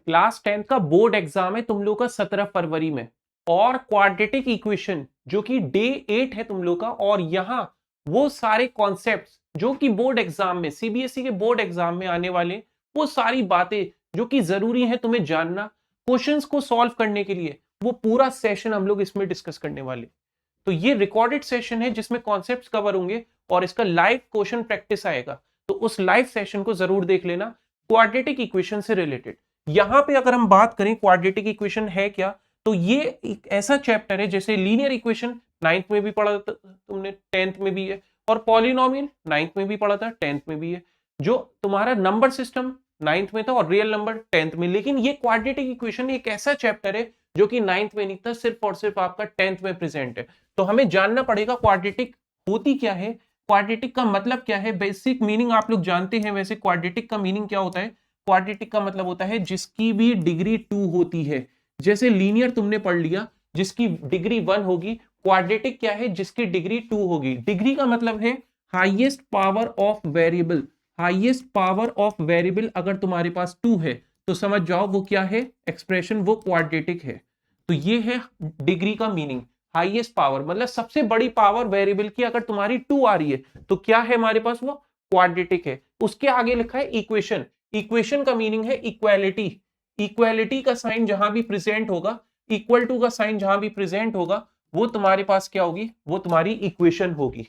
Class 10th का board exam है तुम लोग का 17 फरवरी में, और क्वाड्रेटिक इक्वेशन जो कि डे 8 है तुम लोग का, और यहां वो सारे कॉन्सेप्ट्स जो कि बोर्ड एग्जाम में, सीबीएसई के बोर्ड एग्जाम में आने वाले, वो सारी बातें जो कि जरूरी है तुम्हें जानना क्वेश्चंस को सॉल्व करने के लिए, वो पूरा सेशन हम लोग इसमें डिस्कस करने वाले। तो ये रिकॉर्डेड सेशन है जिसमें कॉन्सेप्ट्स कवर होंगे और इसका लाइव क्वेश्चन प्रैक्टिस आएगा, तो उस लाइव सेशन को जरूर देख लेना क्वाड्रेटिक इक्वेशन से रिलेटेड। यहां पे अगर हम बात करें क्वाड्रेटिक इक्वेशन है क्या, तो ये एक ऐसा चैप्टर है जैसे लीनियर इक्वेशन 9th में भी पढ़ा था तुमने, 10th में भी है, और पॉलिनोमियल 9th में भी पढ़ा था, 10th में भी है। जो तुम्हारा नंबर सिस्टम 9th में था और रियल नंबर 10th में, लेकिन ये क्वाड्रेटिक इक्वेशन एक ऐसा चैप्टर है जो कि 9th में नहीं था, सिर्फ और सिर्फ आपका 10th में प्रेजेंट है। तो हमें जानना पड़ेगा क्वाड्रेटिक होती क्या है, क्वाड्रेटिक का मतलब क्या है, बेसिक मीनिंग आप लोग जानते हैं। वैसे क्वाड्रेटिक का मीनिंग क्या होता है, क्वाड्रेटिक का मतलब होता है जिसकी भी डिग्री 2 होती है। जैसे लीनियर तुमने पढ़ लिया जिसकी डिग्री 1 होगी, क्वाड्रेटिक क्या है, जिसकी डिग्री 2 होगी। डिग्री का मतलब है highest power of variable, highest power of variable अगर तुम्हारे पास 2 है तो समझ जाओ वो क्या है, एक्सप्रेशन वो क्वाड्रेटिक है। तो ये है डिग्री का मीनिंग, हाईएस्ट पावर मतलब सबसे बड़ी पावर वेरिएबल की अगर तुम्हारी 2 आ रही है तो क्या है हमारे पास, वो क्वाड्रेटिक है। उसके आगे लिखा है इक्वेशन, इक्वेशन का मीनिंग है इक्वालिटी, इक्वालिटी का साइन जहां भी प्रेजेंट होगा, इक्वल टू का साइन जहां भी प्रेजेंट होगा, वो तुम्हारे पास क्या होगी, वो तुम्हारी इक्वेशन होगी।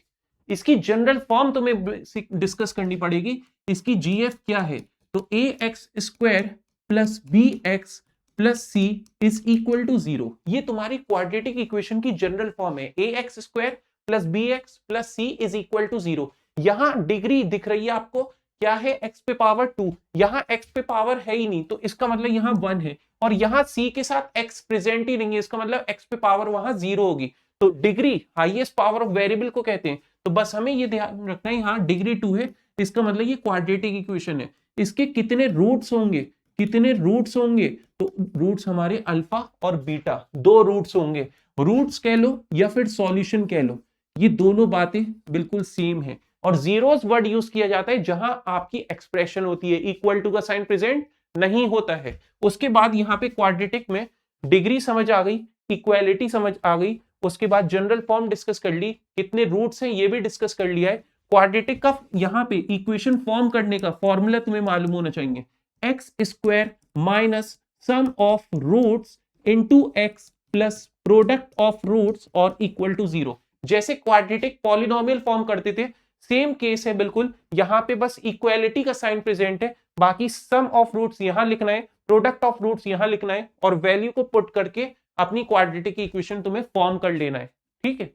इसकी जनरल फॉर्म तुम्हें डिस्कस करनी पड़ेगी, इसकी जीएफ क्या है, तो a x square plus b x plus c is equal to 0। ये तुम्हारी क्वाड्रेटिक इक्वेशन की जनरल फॉर्म है, a x square plus b x plus c is equal to 0। यहां डिग्री दिख रही है आपको, क्या है, एक्स पे पावर 2, यहां एक्स पे पावर है ही नहीं तो इसका मतलब यहां 1 है, और यहां सी के साथ एक्स प्रेजेंट ही नहीं है, इसका मतलब एक्स पे पावर वहां 0 होगी। तो degree highest power of variable को कहते हैं। तो बस हमें ये ध्यान रखना है, यहां डिग्री 2 है, इसका मतलब ये क्वाड्रेटिक इक्वेशन है। इसके कितने रूट्स होंगे, कितने रूट्स होंगे, तो रूट्स हमारे अल्फा और बीटा, 2 रूट्स होंगे। रूट्स कह लो या फिर सॉल्यूशन कह लो, ये दोनों बातें बिल्कुल सेम है। और जीरोस वर्ड यूज किया जाता है जहां आपकी एक्सप्रेशन होती है, इक्वल टू का साइन प्रेजेंट नहीं होता है। उसके बाद यहाँ पे क्वाड्रेटिक में डिग्री समझ आ गई, इक्वालिटी समझ आ गई, उसके बाद जनरल फॉर्म डिस्कस कर ली, कितने रूट्स हैं ये भी डिस्कस कर लिया है। क्वाड्रेटिक का यहाँ पे इक्वेशन फॉर्म करने का फॉर्मूला तुम्हें मालूम होना चाहिए, x square minus sum of roots into x plus product of roots और इक्वल टू 0। जैसे क्वाड्रेटिक पॉलिनोमियल फॉर्म करते थे, सेम केस है बिल्कुल, यहां पे बस इक्वालिटी का साइन प्रेजेंट है, बाकी सम ऑफ रूट्स यहां लिखना है, प्रोडक्ट ऑफ रूट्स यहां लिखना है, और वैल्यू को पुट करके अपनी क्वाड्रेटिक इक्वेशन तुम्हें फॉर्म कर लेना है। ठीक है,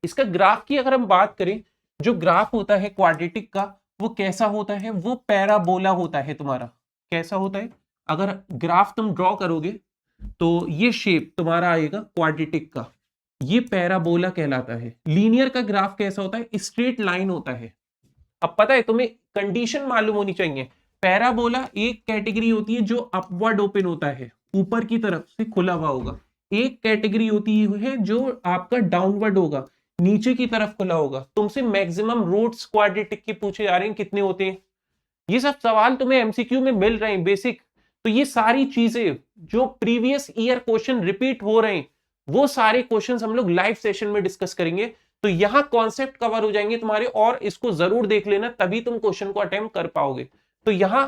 इसका ग्राफ की अगर हम बात करें, जो ग्राफ होता है क्वाड्रेटिक का वो कैसा होता है, वो पैराबोला होता है तुम्हारा। कैसा होता है, अगर ग्राफ तुम ड्रॉ करोगे तो ये शेप तुम्हारा आएगा क्वाड्रेटिक का, ये पैराबोला कहलाता है। लीनियर का ग्राफ कैसा होता है, स्ट्रेट लाइन होता है। अब पता है तुम्हें कंडीशन मालूम होनी चाहिए, पैराबोला एक कैटेगरी होती है जो अपवर्ड ओपन होता है, ऊपर की तरफ से खुला हुआ होगा, एक कैटेगरी होती है जो आपका डाउनवर्ड होगा, नीचे की तरफ खुला होगा। तुमसे मैक्सिमम रूट्स क्वाड्रेटिक के पूछे जा रहे हैं, कितने होते हैं, ये सब सवाल तुम्हें एमसीक्यू में मिल रहे हैं बेसिक। तो ये सारी चीजें जो प्रीवियस ईयर क्वेश्चन रिपीट हो रहे हैं, वो सारे क्वेश्चंस हम लोग लाइव सेशन में डिस्कस करेंगे। तो यहां कॉन्सेप्ट कवर हो जाएंगे तुम्हारे, और इसको जरूर देख लेना तभी तुम क्वेश्चन को अटेम्प्ट कर पाओगे। तो यहां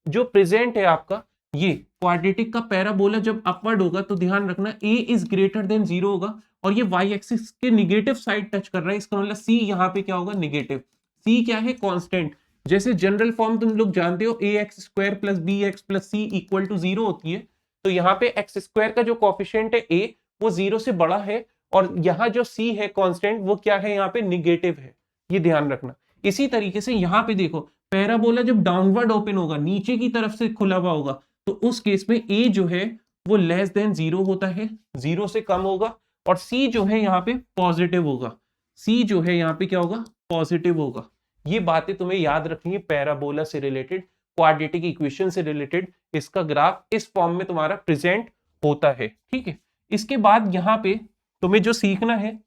जो प्रेजेंट है आपका, ये क्वाड्रेटिक का पैराबोला जब अपवर्ड होगा तो ध्यान रखना a इज ग्रेटर देन 0 होगा, और ये y एक्सिस के निगेटिव साइड टच कर रहा है, इसका मतलब c यहाँ पे क्या होगा, निगेटिव। c क्या है, कांस्टेंट। जैसे जनरल फॉर्म तुम लोग जानते हो, a x square plus b x plus c equal to 0 होती है। तो यहाँ पे एक्स स्क्वायर का जो कॉफिशिएंट है a, वो 0 से बड़ा है, और यहाँ जो c है कांस्टेंट, वो क्या है, यहाँ पे निगेटिव है, ये ध्यान रखना। इसी तरीके से यहाँ पे देखो, पैराबोला जब डाउनवर्ड ओपन होगा, नीचे की तरफ से खुला हुआ होगा, तो उस केस में a जो है वो लेस देन 0 होता है, 0 से कम होगा, और c जो है यहाँ पे पॉजिटिव होगा, c जो है यहाँ पे क्या होगा, पॉजिटिव होगा। ये बातें तुम्हें याद रखनी है, पैराबोला से रिलेटेड, क्वाड्रेटिक इक्वेशन से रिलेटेड इसका ग्राफ इस फॉर्म में तुम्हारा प्रेजेंट होता है। ठीक है, इसके बाद यहाँ पे तुम्हें जो सीखना है,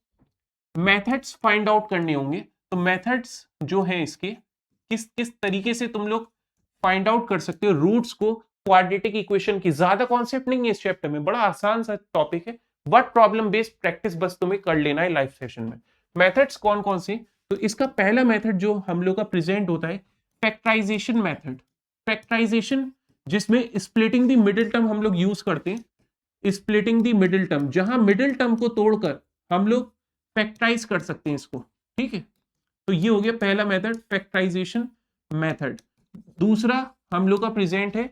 मेथड्स फाइंड आउट करने होंगे। तो मेथड्स जो है इसके, किस किस तरीके से तुम लोग फाइंड आउट कर सकते हो रूट्स को क्वाड्रेटिक इक्वेशन की। ज्यादा कॉन्सेप्ट नहीं है इस चैप्टर में, बड़ा आसान सा टॉपिक है, बट प्रॉब्लम बेस्ड प्रैक्टिस बस तुम्हें कर लेना है लाइव सेशन में। मेथड्स कौन कौन से, तो इसका पहला मेथड जो हम लोग का प्रेजेंट होता है फैक्टराइजेशन मेथड। फैक्टराइजेशन जिसमें स्प्लिटिंग द मिडिल टर्म हम लोग यूज करते हैं, स्प्लिटिंग द मिडिल टर्म, जहां मिडिल टर्म को तोड़कर हम लोग फैक्टराइज कर सकते हैं इसको, ठीक है। तो ये हो गया पहला मेथड, फैक्टराइजेशन मेथड। दूसरा हम लोग का प्रेजेंट है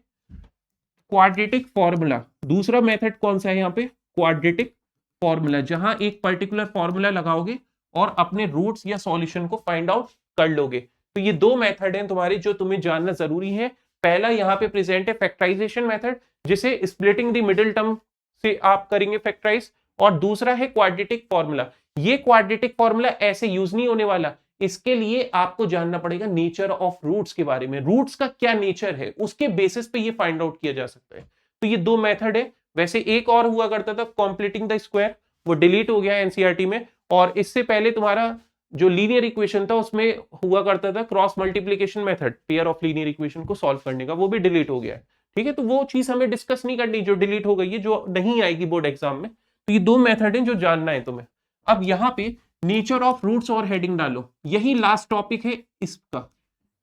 क्वाड्रेटिक फॉर्मूला। दूसरा मेथड कौन सा है यहाँ पे, क्वाड्रेटिक फॉर्मूला, जहां एक पर्टिकुलर फॉर्मूला लगाओगे और अपने रूट्स या सॉल्यूशन को फाइंड आउट कर लोगे। तो ये दो मेथड हैं तुम्हारे जो तुम्हें जानना जरूरी है। पहला यहाँ पे प्रेजेंट है फैक्टराइजेशन मेथड, जिसे स्प्लिटिंग द मिडिल टर्म से आप करेंगे फैक्टराइज, और दूसरा है क्वाड्रेटिक फॉर्मूला। ये क्वाड्रेटिक फॉर्मूला ऐसे यूज नहीं होने वाला, इसके लिए आपको जानना पड़ेगा नेचर ऑफ रूट्स के बारे में, रूट्स का क्या नेचर है, उसके बेसिस पे ये फाइंड आउट किया जा सकता है। तो ये दो मेथड है। वैसे एक और हुआ करता था कॉम्प्लीटिंग द स्क्वायर, वो डिलीट हो गया एनसीईआरटी में, और इससे पहले तुम्हारा जो लीनियर इक्वेशन था उसमें हुआ करता था cross multiplication method, pair of linear equation को सॉल्व करने का, वो भी डिलीट हो गया है, ठीक है। तो वो चीज हमें डिस्कस नहीं करनी जो डिलीट हो गई है, जो नहीं आएगी बोर्ड एग्जाम में। तो ये दो मेथड है जो जानना है तुम्हें। अब यहाँ पे नेचर ऑफ रूट्स और हेडिंग डालो, यही लास्ट टॉपिक है इसका,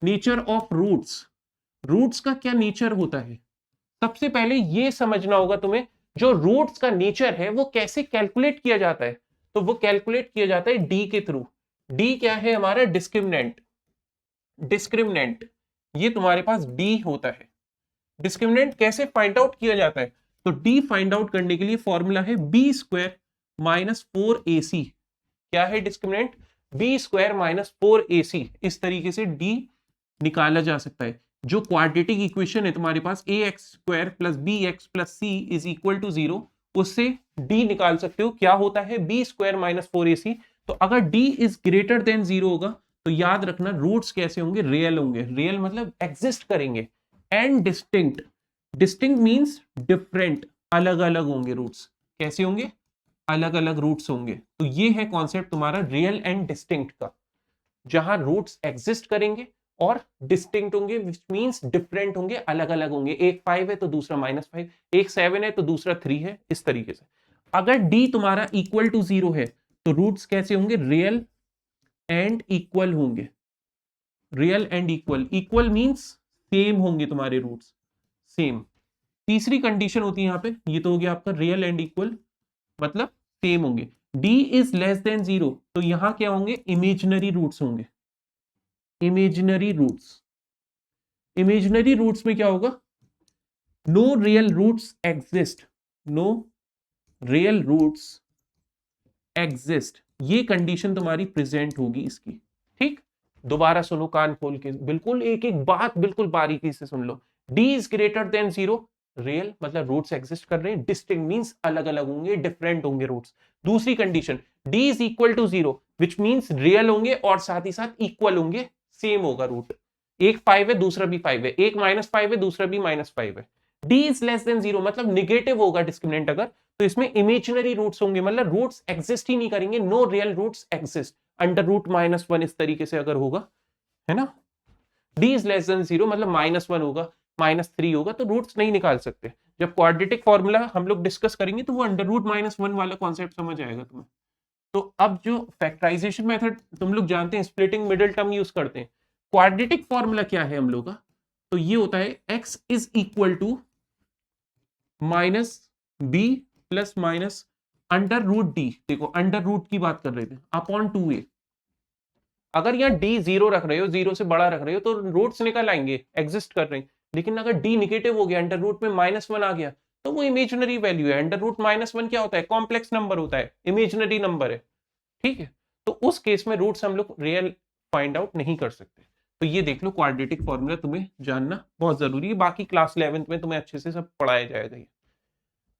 नेचर ऑफ रूट्स। रूट्स का क्या नेचर होता है, सबसे पहले ये समझना होगा तुम्हें, जो रूट्स का नेचर है वो कैसे कैलकुलेट किया जाता है। तो वो कैलकुलेट किया जाता है डी के थ्रू। डी क्या है हमारा, डिस्क्रिमिनेंट। डिस्क्रिमिनेंट ये तुम्हारे पास डी होता है। डिस्क्रिमिनेंट कैसे फाइंड आउट किया जाता है, तो डी फाइंड आउट करने के लिए फॉर्मूला है बी स्क्वायर माइनस 4ac। क्या है discriminant, B square minus 4ac। इस तरीके से डी निकाला जा सकता है। जो क्वाड्रेटिक इक्वेशन है तुम्हारे पास a x square plus b x plus c is equal to 0, उससे डी निकाल सकते हो। क्या होता है, बी स्क्वायर माइनस 4ac। तो अगर डी इज ग्रेटर देन 0 होगा तो याद रखना रूट्स कैसे होंगे, रियल होंगे। रियल मतलब एग्जिस्ट करेंगे। And distinct, distinct means different, अलग अलग होंगे रूट्स। कैसे होंगे, अलग अलग रूट्स होंगे। तो ये है कॉन्सेप्ट तुम्हारा रियल एंड डिस्टिंक्ट का, जहां रूट्स एग्जिस्ट करेंगे और डिस्टिंक्ट होंगे, विच मींस डिफरेंट होंगे, अलग अलग होंगे। एक 5 है तो दूसरा -5, एक 7 है तो दूसरा 3 है, इस तरीके से। अगर डी तुम्हारा इक्वल टू 0 है तो रूट्स कैसे होंगे, रियल एंड इक्वल होंगे। Real and equal, equal means same होंगे तुम्हारे रूट्स, सेम। तीसरी कंडीशन होती है यहाँ पे, ये तो हो गया आपका रियल एंड इक्वल, मतलब सेम होंगे। d इज लेस देन 0 तो यहां क्या होंगे, इमेजिनरी रूट्स होंगे। इमेजिनरी रूट्स, इमेजिनरी रूट्स में क्या होगा, no real roots exist, no real roots exist. ये कंडीशन तुम्हारी प्रेजेंट होगी इसकी, ठीक। दोबारा सुनो कान खोल के, बिल्कुल एक एक बात बिल्कुल बारीकी से सुन लो। d is greater than 0, real मतलब रूट्स एग्जिस्ट कर रहे हैं, डिस्टिंक्ट मींस अलग अलग होंगे, डिफरेंट होंगे रूट्स। दूसरी condition, d is equal to 0 which means real होंगे और साथ ही साथ इक्वल होंगे, सेम होगा रूट। एक 5 है दूसरा भी 5 है, एक -5 है दूसरा भी -5 है। d इज लेस देन 0 मतलब निगेटिव होगा डिस्क्रिमिनेंट अगर, तो इसमें इमेजिनरी रूट्स होंगे, मतलब रूट्स एग्जिस्ट ही नहीं करेंगे, no real roots exist. Under root -1 इस तरीके से अगर होगा, है ना। d इज लेस देन 0 मतलब -1 होगा, -3 होगा, तो रूट्स नहीं निकाल सकते। जब क्वाड्रेटिक फॉर्मूला हम लोग डिस्कस करेंगे तो वो अंडर रूट -1 वाला कॉन्सेप्ट समझ आएगा तुम्हें। तो अब जो फैक्टराइजेशन मेथड तुम लोग जानते हैं, स्प्लिटिंग मिडिल टर्म यूज करते हैं। क्वाड्रेटिक फॉर्मूला क्या है हम लोग का, तो ये होता है x is equal to -b plus minus under root D. देखो अंडर रूट की बात कर रहे थे, अपॉन 2a। अगर यहाँ d 0 रख रहे हो, 0 से बड़ा रख रहे हो, तो रूट्स निकल आएंगे, एग्जिस्ट कर रहे हैं। लेकिन अगर d निगेटिव हो गया, अंडर रूट में -1 आ गया, तो वो इमेजिनरी वैल्यू है। अंडर रूट -1 क्या होता है, कॉम्प्लेक्स नंबर होता है, इमेजिनरी नंबर है, ठीक है। तो उस केस में रूट्स हम लोग रियल फाइंड आउट नहीं कर सकते। तो ये देख लो, क्वाड्रेटिक फॉर्मूला तुम्हें जानना बहुत जरूरी है, बाकी क्लास 11th में तुम्हें अच्छे से सब पढ़ाया जाएगा। ये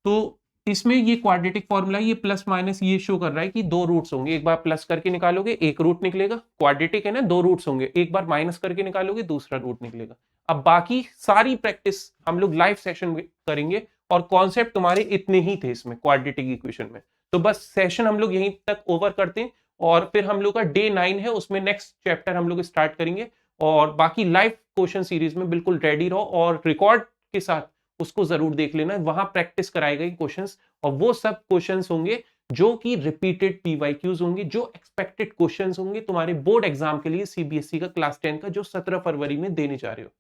तो इसमें ये क्वाड्रेटिक फॉर्मूला, ये प्लस माइनस ये शो कर रहा है कि दो रूट्स होंगे, एक बार प्लस करके निकालोगे एक रूट निकलेगा, क्वाड्रेटिक है ना, दो रूट्स होंगे, एक बार माइनस करके निकालोगे दूसरा रूट निकलेगा। अब बाकी सारी प्रैक्टिस हम लोग लाइव सेशन में करेंगे, और कॉन्सेप्ट तुम्हारे इतने ही थे इसमें क्वाड्रेटिक इक्वेशन में। तो बस सेशन हम लोग यहीं तक ओवर करते हैं, और फिर हम लोग का डे 9 है, उसमें नेक्स्ट चैप्टर हम लोग स्टार्ट करेंगे। और बाकी लाइव क्वेश्चन सीरीज में बिल्कुल रेडी रहो, और रिकॉर्ड के साथ उसको जरूर देख लेना, वहां प्रैक्टिस कराए गए क्वेश्चंस, और वो सब क्वेश्चंस होंगे जो कि रिपीटेड पीवाईक्यूज होंगे, जो एक्सपेक्टेड क्वेश्चंस होंगे तुम्हारे बोर्ड एग्जाम के लिए सीबीएसई का क्लास 10 का, जो 17 फरवरी में देने जा रहे हो।